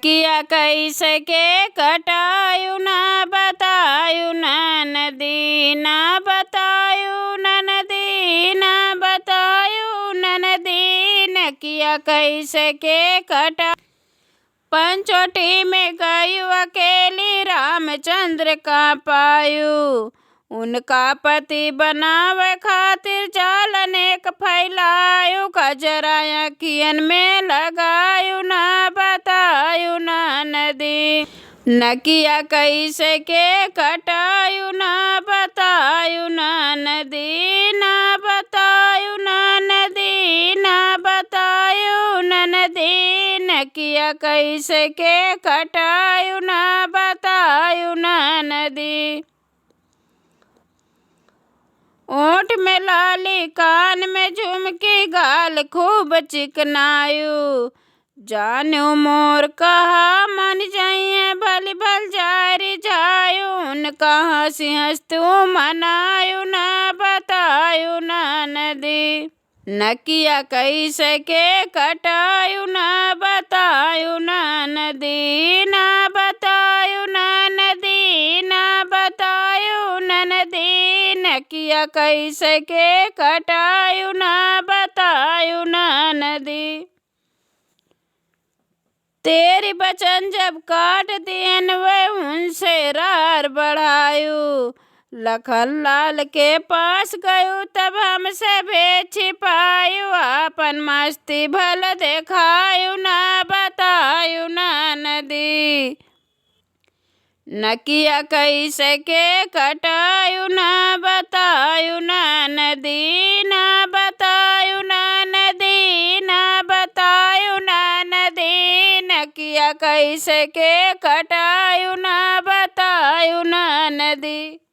किया कैसे के कटायु ना बतायु ननदी ना बतायु ननदी ना बतायु ननदी न किया कैसे के कटा। पंचोटी में गयु अकेली रामचंद्र का पायु, उनका पति बनावे खातिर जाल अनेक फैलायु। कजरा अखियन में लगायु ना बतायु ननदी न किया कैसे के कटायु ना बतायु ननदी ना बतायु ननदी ना बतायु ननदी न किया कैसे के कटायु ना बतायु ननदी। ओठ में लाली कान में झुमकी गाल खूब चिकनायु, जानू मोर कहा मन जाइए भली भल जारी जायु। उनका हंसी हंस तू मनायु ना बतायु ननदी न किया कैसे के कटायु ना बतायु ननदी ना बतायु ननदी ना बतायु ननदी न किया कैसे के कटायु ना बतायु ननदी। तेरी बचन जब काट दियन वे उनसे रार बढ़ायु, लखन लाल के पास गयु तब हमसे भेद छिपायु। आपन मस्ती भल देखायु ना बतायु ननदी न किया कैसे के कटायु ना बतायु ननदी ना बतायु ननदी ना बतायु ननदी न किया कैसे के कटायु ना बतायु ननदी।